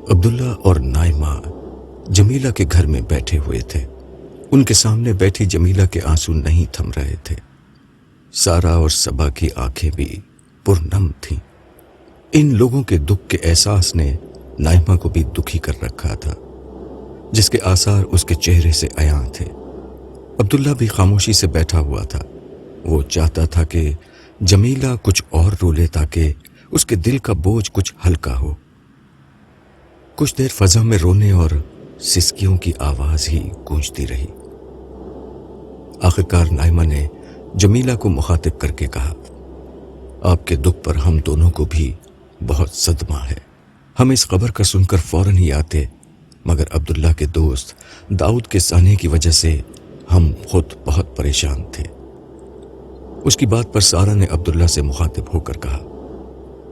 عبداللہ اور نائمہ جمیلہ کے گھر میں بیٹھے ہوئے تھے۔ ان کے سامنے بیٹھی جمیلہ کے آنسو نہیں تھم رہے تھے۔ سارا اور صبا کی آنکھیں بھی پرنم تھیں۔ ان لوگوں کے دکھ کے احساس نے نائمہ کو بھی دکھی کر رکھا تھا، جس کے آثار اس کے چہرے سے عیاں تھے۔ عبداللہ بھی خاموشی سے بیٹھا ہوا تھا۔ وہ چاہتا تھا کہ جمیلہ کچھ اور رو لے تاکہ اس کے دل کا بوجھ کچھ ہلکا ہو۔ کچھ دیر فضا میں رونے اور سسکیوں کی آواز ہی گونجتی رہی۔ آخرکار نائمہ نے جمیلہ کو مخاطب کر کے کہا، آپ کے دکھ پر ہم دونوں کو بھی بہت صدمہ ہے۔ ہم اس خبر کا سن کر فوراً ہی آتے، مگر عبداللہ کے دوست داؤد کے سانے کی وجہ سے ہم خود بہت پریشان تھے۔ اس کی بات پر سارا نے عبداللہ سے مخاطب ہو کر کہا،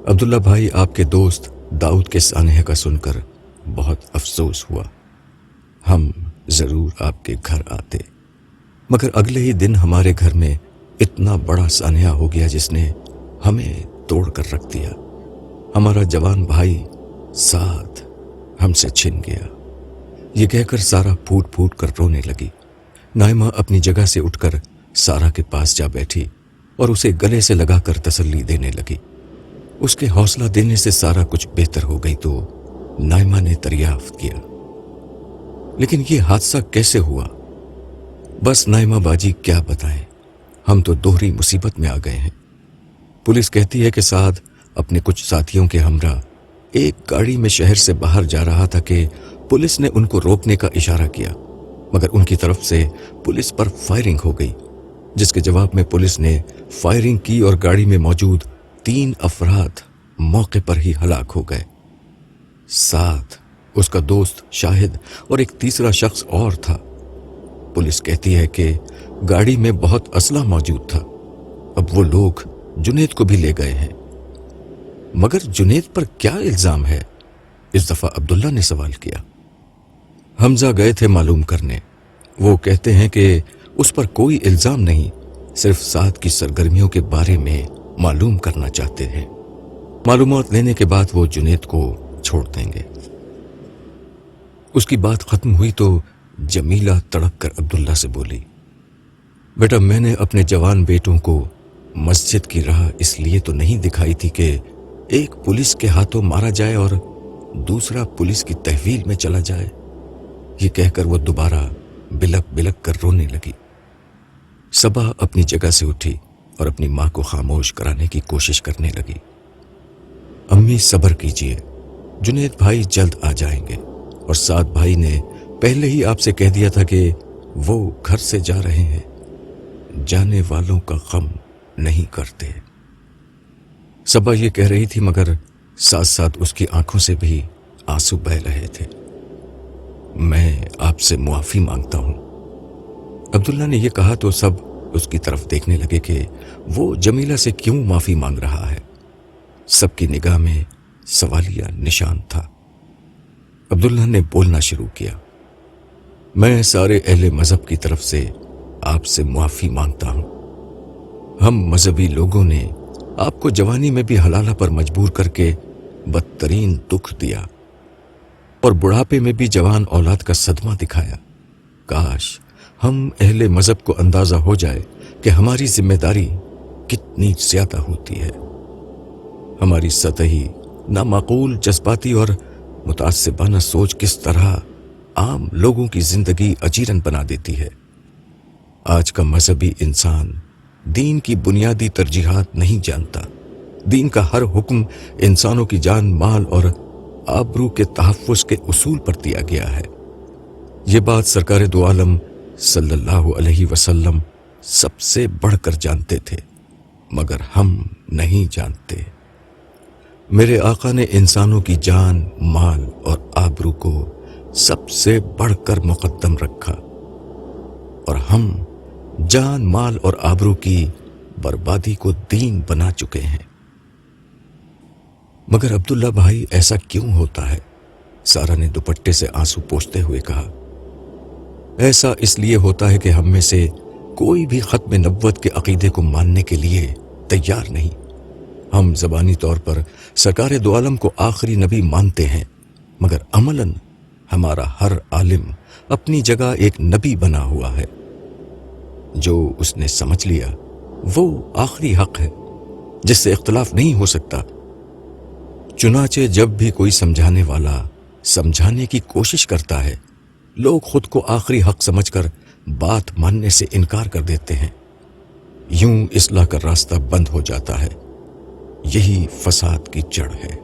عبداللہ بھائی، آپ کے دوست داؤد کے سانحے کا سن کر بہت افسوس ہوا۔ ہم ضرور آپ کے گھر آتے، مگر اگلے ہی دن ہمارے گھر میں اتنا بڑا سانحہ ہو گیا جس نے ہمیں توڑ کر رکھ دیا۔ ہمارا جوان بھائی سعد ہم سے چھن گیا۔ یہ کہہ کر سارا پھوٹ پھوٹ کر رونے لگی۔ نائمہ اپنی جگہ سے اٹھ کر سارا کے پاس جا بیٹھی اور اسے گلے سے لگا کر تسلی دینے لگی۔ اس کے حوصلہ دینے سے سارا کچھ بہتر ہو گئی تو نائمہ نے دریافت کیا، لیکن یہ حادثہ کیسے ہوا؟ بس نائمہ باجی کیا بتائیں، ہم تو دوہری مصیبت میں آ گئے ہیں۔ پولیس کہتی ہے کہ سعد اپنے کچھ ساتھیوں کے ہمراہ ایک گاڑی میں شہر سے باہر جا رہا تھا کہ پولیس نے ان کو روکنے کا اشارہ کیا، مگر ان کی طرف سے پولیس پر فائرنگ ہو گئی، جس کے جواب میں پولیس نے فائرنگ کی اور گاڑی میں موجود 3 افراد موقع پر ہی ہلاک ہو گئے۔ سعد، اس کا دوست شاہد اور ایک تیسرا شخص اور تھا۔ پولیس کہتی ہے کہ گاڑی میں بہت اسلحہ موجود تھا۔ اب وہ لوگ جنید کو بھی لے گئے ہیں۔ مگر جنید پر کیا الزام ہے؟ اس دفعہ عبداللہ نے سوال کیا۔ حمزہ گئے تھے معلوم کرنے۔ وہ کہتے ہیں کہ اس پر کوئی الزام نہیں، صرف سعد کی سرگرمیوں کے بارے میں معلوم کرنا چاہتے ہیں۔ معلومات لینے کے بعد وہ جنید کو چھوڑ دیں گے۔ اس کی بات ختم ہوئی تو جمیلہ تڑپ کر عبداللہ سے بولی، بیٹا میں نے اپنے جوان بیٹوں کو مسجد کی راہ اس لیے تو نہیں دکھائی تھی کہ ایک پولیس کے ہاتھوں مارا جائے اور دوسرا پولیس کی تحویل میں چلا جائے۔ یہ کہہ کر وہ دوبارہ بلک بلک کر رونے لگی۔ صبا اپنی جگہ سے اٹھی اور اپنی ماں کو خاموش کرانے کی کوشش کرنے لگی۔ امی صبر کیجئے، جنید بھائی جلد آ جائیں گے، اور سعد بھائی نے پہلے ہی آپ سے کہہ دیا تھا کہ وہ گھر سے جا رہے ہیں۔ جانے والوں کا غم نہیں کرتے۔ صبا یہ کہہ رہی تھی مگر ساتھ ساتھ اس کی آنکھوں سے بھی آنسو بہہ رہے تھے۔ میں آپ سے معافی مانگتا ہوں۔ عبداللہ نے یہ کہا تو سب اس کی طرف دیکھنے لگے کہ وہ جمیلہ سے کیوں معافی مانگ رہا ہے۔ سب کی نگاہ میں سوالیہ نشان تھا۔ عبداللہ نے بولنا شروع کیا، میں سارے اہل مذہب کی طرف سے آپ سے معافی مانگتا ہوں۔ ہم مذہبی لوگوں نے آپ کو جوانی میں بھی حلالہ پر مجبور کر کے بدترین دکھ دیا اور بڑھاپے میں بھی جوان اولاد کا صدمہ دکھایا۔ کاش ہم اہل مذہب کو اندازہ ہو جائے کہ ہماری ذمہ داری کتنی زیادہ ہوتی ہے۔ ہماری سطحی، نامعقول، جذباتی اور متعصبانہ سوچ کس طرح عام لوگوں کی زندگی اجیرن بنا دیتی ہے۔ آج کا مذہبی انسان دین کی بنیادی ترجیحات نہیں جانتا۔ دین کا ہر حکم انسانوں کی جان، مال اور آبرو کے تحفظ کے اصول پر دیا گیا ہے۔ یہ بات سرکار دو عالم صلی اللہ علیہ وسلم سب سے بڑھ کر جانتے تھے، مگر ہم نہیں جانتے۔ میرے آقا نے انسانوں کی جان، مال اور آبرو کو سب سے بڑھ کر مقدم رکھا، اور ہم جان، مال اور آبرو کی بربادی کو دین بنا چکے ہیں۔ مگر عبداللہ بھائی ایسا کیوں ہوتا ہے؟ سارا نے دوپٹے سے آنسو پوچھتے ہوئے کہا، ایسا اس لیے ہوتا ہے کہ ہم میں سے کوئی بھی ختم نبوت کے عقیدے کو ماننے کے لیے تیار نہیں۔ ہم زبانی طور پر سرکار دو عالم کو آخری نبی مانتے ہیں، مگر عملاً ہمارا ہر عالم اپنی جگہ ایک نبی بنا ہوا ہے۔ جو اس نے سمجھ لیا وہ آخری حق ہے جس سے اختلاف نہیں ہو سکتا۔ چنانچہ جب بھی کوئی سمجھانے والا سمجھانے کی کوشش کرتا ہے، لوگ خود کو آخری حق سمجھ کر بات ماننے سے انکار کر دیتے ہیں۔ یوں اصلاح کا راستہ بند ہو جاتا ہے۔ یہی فساد کی جڑ ہے،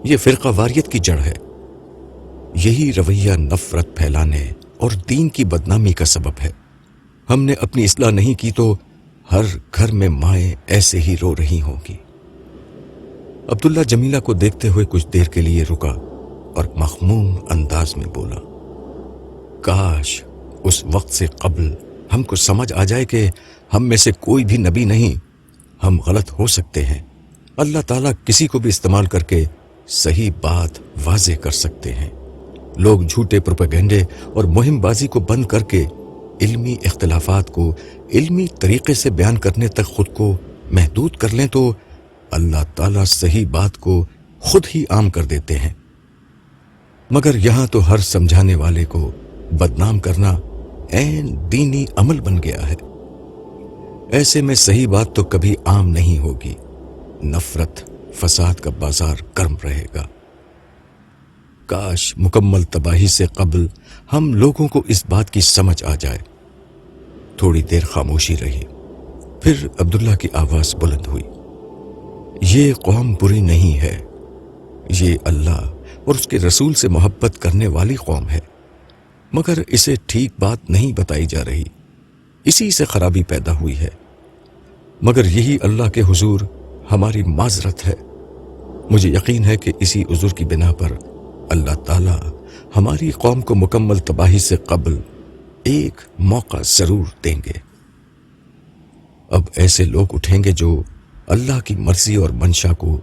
یہ فرقہ واریت کی جڑ ہے، یہی رویہ نفرت پھیلانے اور دین کی بدنامی کا سبب ہے۔ ہم نے اپنی اصلاح نہیں کی تو ہر گھر میں مائیں ایسے ہی رو رہی ہوں گی۔ عبداللہ جمیلہ کو دیکھتے ہوئے کچھ دیر کے لیے رکا اور مخموم انداز میں بولا، کاش اس وقت سے قبل ہم کو سمجھ آ جائے کہ ہم میں سے کوئی بھی نبی نہیں، ہم غلط ہو سکتے ہیں۔ اللہ تعالیٰ کسی کو بھی استعمال کر کے صحیح بات واضح کر سکتے ہیں۔ لوگ جھوٹے پروپیگنڈے اور مہم بازی کو بند کر کے علمی اختلافات کو علمی طریقے سے بیان کرنے تک خود کو محدود کر لیں تو اللہ تعالیٰ صحیح بات کو خود ہی عام کر دیتے ہیں۔ مگر یہاں تو ہر سمجھانے والے کو بدنام کرنا عین دینی عمل بن گیا ہے۔ ایسے میں صحیح بات تو کبھی عام نہیں ہوگی، نفرت فساد کا بازار گرم رہے گا۔ کاش مکمل تباہی سے قبل ہم لوگوں کو اس بات کی سمجھ آ جائے۔ تھوڑی دیر خاموشی رہی، پھر عبداللہ کی آواز بلند ہوئی، یہ قوم بری نہیں ہے، یہ اللہ اور اس کے رسول سے محبت کرنے والی قوم ہے، مگر اسے ٹھیک بات نہیں بتائی جا رہی، اسی سے خرابی پیدا ہوئی ہے۔ مگر یہی اللہ کے حضور ہماری معذرت ہے۔ مجھے یقین ہے کہ اسی عذر کی بنا پر اللہ تعالی ہماری قوم کو مکمل تباہی سے قبل ایک موقع ضرور دیں گے۔ اب ایسے لوگ اٹھیں گے جو اللہ کی مرضی اور منشا کو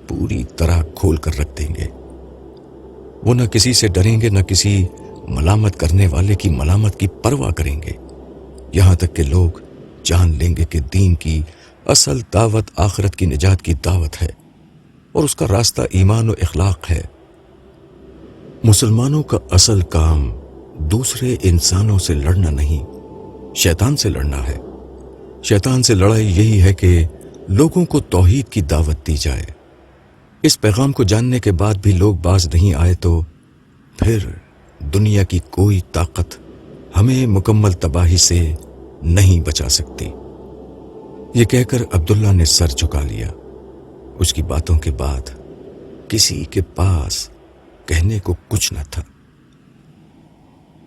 پوری طرح کھول کر رکھ دیں گے۔ وہ نہ کسی سے ڈریں گے، نہ کسی ملامت کرنے والے کی ملامت کی پرواہ کریں گے، یہاں تک کہ لوگ جان لیں گے کہ دین کی اصل دعوت آخرت کی نجات کی دعوت ہے اور اس کا راستہ ایمان و اخلاق ہے۔ مسلمانوں کا اصل کام دوسرے انسانوں سے لڑنا نہیں، شیطان سے لڑنا ہے۔ شیطان سے لڑائی یہی ہے کہ لوگوں کو توحید کی دعوت دی جائے۔ اس پیغام کو جاننے کے بعد بھی لوگ باز نہیں آئے تو پھر دنیا کی کوئی طاقت ہمیں مکمل تباہی سے نہیں بچا سکتی۔ یہ کہہ کر عبداللہ نے سر جھکا لیا۔ اس کی باتوں کے بعد کسی کے پاس کہنے کو کچھ نہ تھا۔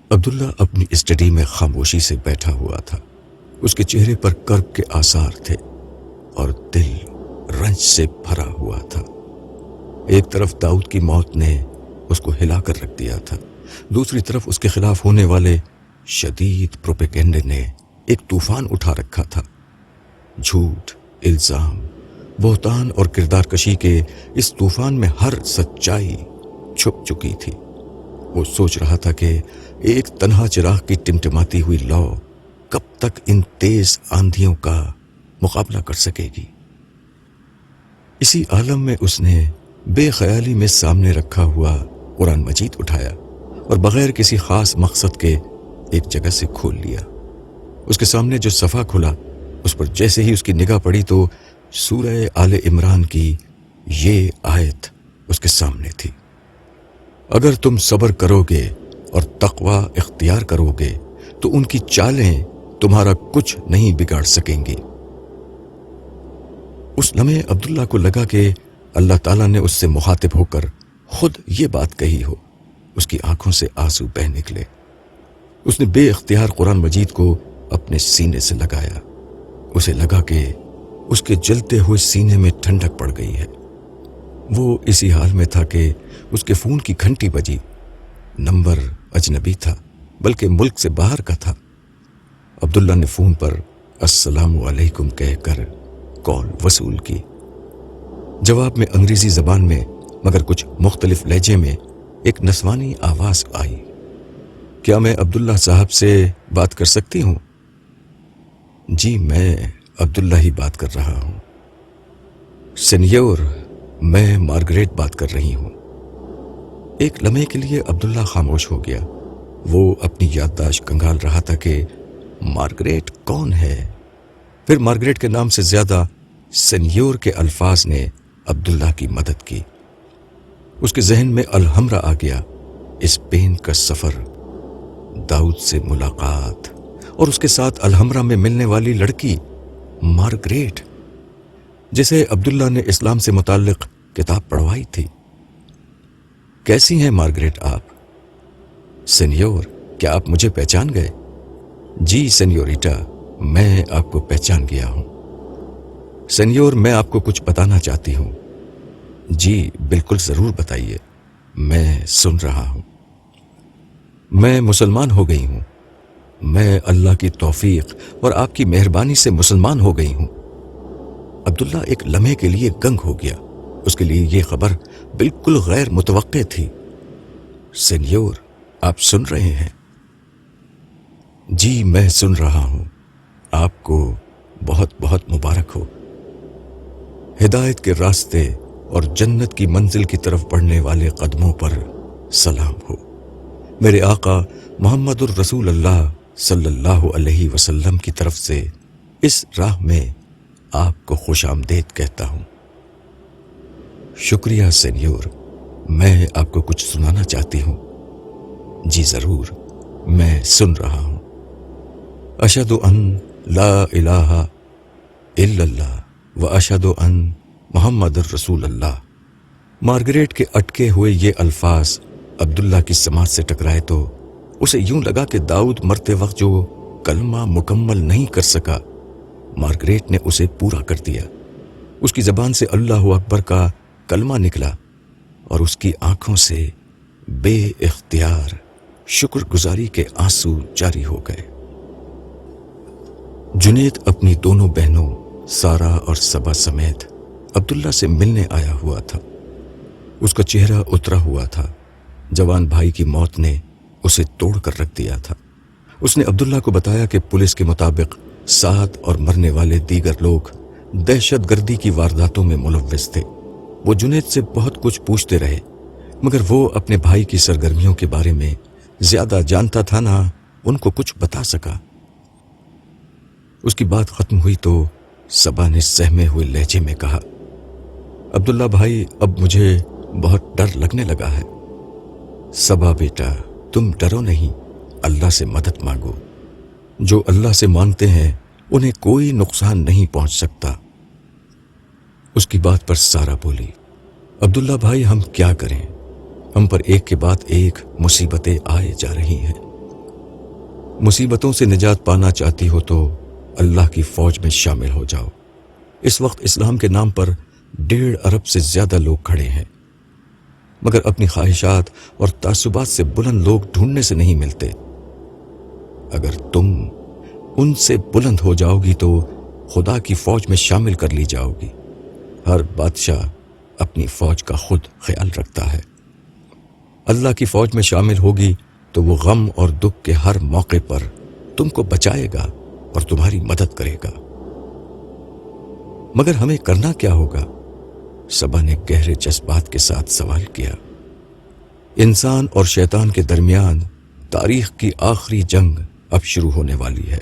عبداللہ اپنی اسٹڈی میں خاموشی سے بیٹھا ہوا تھا۔ اس کے چہرے پر کرب کے آثار تھے اور دل رنج سے بھرا ہوا تھا۔ ایک طرف داؤد کی موت نے اس کو ہلا کر رکھ دیا تھا، دوسری طرف اس کے خلاف ہونے والے شدید پروپیگنڈے نے ایک طوفان اٹھا رکھا تھا۔ جھوٹ، الزام، بہتان اور کردار کشی کے اس طوفان میں ہر سچائی چھپ چکی تھی۔ وہ سوچ رہا تھا کہ ایک تنہا چراغ کی ٹمٹماتی ہوئی لو کب تک ان تیز آندھیوں کا مقابلہ کر سکے گی۔ اسی عالم میں اس نے بے خیالی میں سامنے رکھا ہوا قرآن مجید اٹھایا اور بغیر کسی خاص مقصد کے ایک جگہ سے کھول لیا۔ اس کے سامنے جو صفحہ کھلا، اس پر جیسے ہی اس کی نگاہ پڑی تو سورہ آل عمران کی یہ آیت اس کے سامنے تھی، اگر تم صبر کرو گے اور تقوی اختیار کرو گے تو ان کی چالیں تمہارا کچھ نہیں بگاڑ سکیں گی۔ اس لمحے عبداللہ کو لگا کہ اللہ تعالیٰ نے اس سے مخاطب ہو کر خود یہ بات کہی ہو۔ اس کی آنکھوں سے آنسو بہہ نکلے۔ اس نے بے اختیار قرآن مجید کو اپنے سینے سے لگایا۔ اسے لگا کہ اس کے جلتے ہوئے سینے میں ٹھنڈک پڑ گئی ہے۔ وہ اسی حال میں تھا کہ اس کے فون کی گھنٹی بجی۔ نمبر اجنبی تھا، بلکہ ملک سے باہر کا تھا۔ عبداللہ نے فون پر السلام علیکم کہہ کر کال وصول کی۔ جواب میں انگریزی زبان میں مگر کچھ مختلف لہجے میں ایک نسوانی آواز آئی، کیا میں عبداللہ صاحب سے بات کر سکتی ہوں؟ جی میں عبداللہ ہی بات کر رہا ہوں۔ سینیور، میں مارگریٹ بات کر رہی ہوں۔ ایک لمحے کے لیے عبداللہ خاموش ہو گیا۔ وہ اپنی یادداشت کنگال رہا تھا کہ مارگریٹ کون ہے؟ پھر مارگریٹ کے نام سے زیادہ سینیور کے الفاظ نے عبداللہ کی مدد کی۔ اس کے ذہن میں الحمرا آ گیا، اسپین کا سفر، داؤد سے ملاقات، اور اس کے ساتھ الحمرا میں ملنے والی لڑکی مارگریٹ، جسے عبداللہ نے اسلام سے متعلق کتاب پڑھوائی تھی۔ کیسی ہیں مارگریٹ آپ؟ سینیور، کیا آپ مجھے پہچان گئے؟ جی سینیوریٹا، میں آپ کو پہچان گیا ہوں۔ سینیور، میں آپ کو کچھ بتانا چاہتی ہوں۔ جی بالکل، ضرور بتائیے، میں سن رہا ہوں۔ میں مسلمان ہو گئی ہوں۔ میں اللہ کی توفیق اور آپ کی مہربانی سے مسلمان ہو گئی ہوں۔ عبداللہ ایک لمحے کے لیے گنگ ہو گیا۔ اس کے لیے یہ خبر بالکل غیر متوقع تھی۔ سینیور، آپ سن رہے ہیں؟ جی میں سن رہا ہوں۔ آپ کو بہت بہت مبارک ہو۔ ہدایت کے راستے اور جنت کی منزل کی طرف بڑھنے والے قدموں پر سلام ہو۔ میرے آقا محمد الرسول اللہ صلی اللہ علیہ وسلم کی طرف سے اس راہ میں آپ کو خوش آمدید کہتا ہوں۔ شکریہ سینیور، میں آپ کو کچھ سنانا چاہتی ہوں۔ جی ضرور، میں سن رہا ہوں۔ اشہد ان لا الہ الا اللہ و اشہد ان محمد الرسول اللہ۔ مارگریٹ کے اٹکے ہوئے یہ الفاظ عبداللہ کی سماعت سے ٹکرائے تو اسے یوں لگا کہ داؤد مرتے وقت جو کلمہ مکمل نہیں کر سکا، مارگریٹ نے اسے پورا کر دیا۔ اس کی زبان سے اللہ اکبر کا کلمہ نکلا اور اس کی آنکھوں سے بے اختیار شکر گزاری کے آنسو جاری ہو گئے۔ جنید اپنی دونوں بہنوں سارا اور صبا سمیت عبداللہ سے ملنے آیا ہوا تھا۔ اس کا چہرہ اترا ہوا تھا۔ جوان بھائی کی موت نے اسے توڑ کر رکھ دیا تھا۔ اس نے عبداللہ کو بتایا کہ پولیس کے مطابق سعد اور مرنے والے دیگر لوگ دہشت گردی کی وارداتوں میں ملوث تھے۔ وہ جنید سے بہت کچھ پوچھتے رہے، مگر وہ اپنے بھائی کی سرگرمیوں کے بارے میں زیادہ جانتا تھا، نہ ان کو کچھ بتا سکا۔ اس کی بات ختم ہوئی تو صبا نے سہمے ہوئے لہجے میں کہا، عبداللہ بھائی، اب مجھے بہت ڈر لگنے لگا ہے۔ صبا بیٹا، تم ڈرو نہیں، اللہ سے مدد مانگو۔ جو اللہ سے مانگتے ہیں انہیں کوئی نقصان نہیں پہنچ سکتا۔ اس کی بات پر سارا بولی، عبداللہ بھائی ہم کیا کریں؟ ہم پر ایک کے بعد ایک مصیبتیں آئے جا رہی ہیں۔ مصیبتوں سے نجات پانا چاہتی ہو تو اللہ کی فوج میں شامل ہو جاؤ۔ اس وقت اسلام کے نام پر 1.5 ارب سے زیادہ لوگ کھڑے ہیں، مگر اپنی خواہشات اور تعصبات سے بلند لوگ ڈھونڈنے سے نہیں ملتے۔ اگر تم ان سے بلند ہو جاؤ گی تو خدا کی فوج میں شامل کر لی جاؤ گی۔ ہر بادشاہ اپنی فوج کا خود خیال رکھتا ہے۔ اللہ کی فوج میں شامل ہوگی تو وہ غم اور دکھ کے ہر موقع پر تم کو بچائے گا اور تمہاری مدد کرے گا۔ مگر ہمیں کرنا کیا ہوگا؟ صبا نے گہرے جذبات کے ساتھ سوال کیا۔ انسان اور شیطان کے درمیان تاریخ کی آخری جنگ اب شروع ہونے والی ہے۔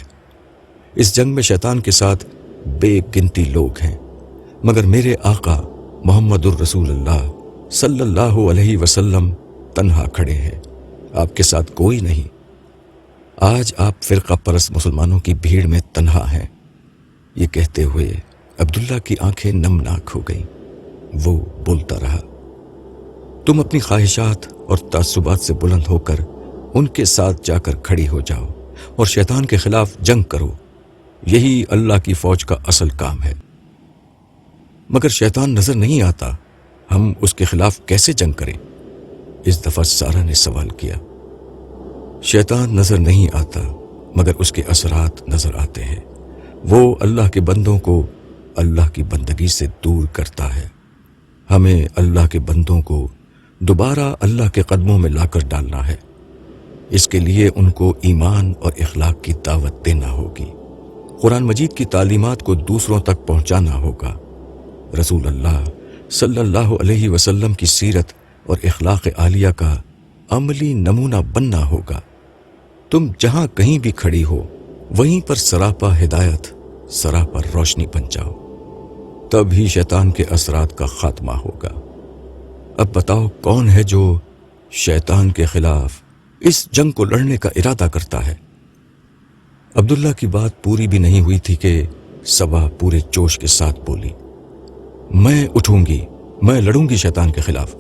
اس جنگ میں شیطان کے ساتھ بے گنتی لوگ ہیں، مگر میرے آقا محمد الرسول اللہ صلی اللہ علیہ وسلم تنہا کھڑے ہیں، آپ کے ساتھ کوئی نہیں۔ آج آپ فرقہ پرست مسلمانوں کی بھیڑ میں تنہا ہیں۔ یہ کہتے ہوئے عبداللہ کی آنکھیں نمناک ہو گئیں۔ وہ بولتا رہا، تم اپنی خواہشات اور تعصبات سے بلند ہو کر ان کے ساتھ جا کر کھڑی ہو جاؤ اور شیطان کے خلاف جنگ کرو، یہی اللہ کی فوج کا اصل کام ہے۔ مگر شیطان نظر نہیں آتا، ہم اس کے خلاف کیسے جنگ کریں؟ اس دفعہ سارا نے سوال کیا۔ شیطان نظر نہیں آتا، مگر اس کے اثرات نظر آتے ہیں۔ وہ اللہ کے بندوں کو اللہ کی بندگی سے دور کرتا ہے۔ ہمیں اللہ کے بندوں کو دوبارہ اللہ کے قدموں میں لا کر ڈالنا ہے۔ اس کے لیے ان کو ایمان اور اخلاق کی دعوت دینا ہوگی۔ قرآن مجید کی تعلیمات کو دوسروں تک پہنچانا ہوگا۔ رسول اللہ صلی اللہ علیہ وسلم کی سیرت اور اخلاق عالیہ کا عملی نمونہ بننا ہوگا۔ تم جہاں کہیں بھی کھڑی ہو وہیں پر سراپا ہدایت، سراپا روشنی بن جاؤ، تب ہی شیطان کے اثرات کا خاتمہ ہوگا۔ اب بتاؤ کون ہے جو شیطان کے خلاف اس جنگ کو لڑنے کا ارادہ کرتا ہے؟ عبداللہ کی بات پوری بھی نہیں ہوئی تھی کہ صبا پورے جوش کے ساتھ بولی، میں اٹھوں گی، میں لڑوں گی شیطان کے خلاف،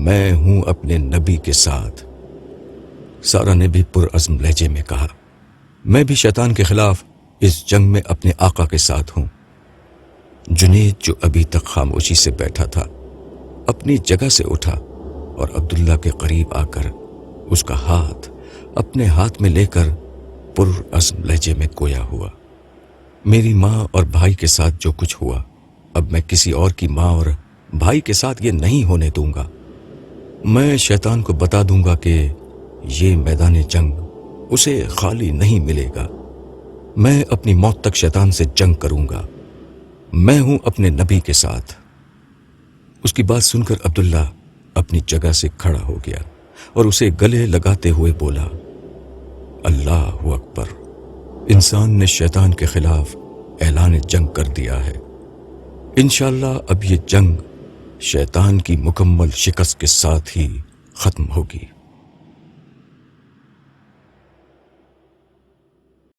میں ہوں اپنے نبی کے ساتھ۔ سارا نے بھی پرعزم لہجے میں کہا، میں بھی شیطان کے خلاف اس جنگ میں اپنے آقا کے ساتھ ہوں۔ جنید جو ابھی تک خاموشی سے بیٹھا تھا اپنی جگہ سے اٹھا اور عبداللہ کے قریب آ کر اس کا ہاتھ اپنے ہاتھ میں لے کر پرعزم لہجے میں گویا ہوا، میری ماں اور بھائی کے ساتھ جو کچھ ہوا اب میں کسی اور کی ماں اور بھائی کے ساتھ یہ نہیں ہونے دوں گا۔ میں شیطان کو بتا دوں گا کہ یہ میدان جنگ اسے خالی نہیں ملے گا، میں اپنی موت تک شیطان سے جنگ کروں گا، میں ہوں اپنے نبی کے ساتھ۔ اس کی بات سن کر عبداللہ اپنی جگہ سے کھڑا ہو گیا اور اسے گلے لگاتے ہوئے بولا، اللہ اکبر، انسان نے شیطان کے خلاف اعلان جنگ کر دیا ہے۔ انشاءاللہ اب یہ جنگ شیطان کی مکمل شکست کے ساتھ ہی ختم ہوگی۔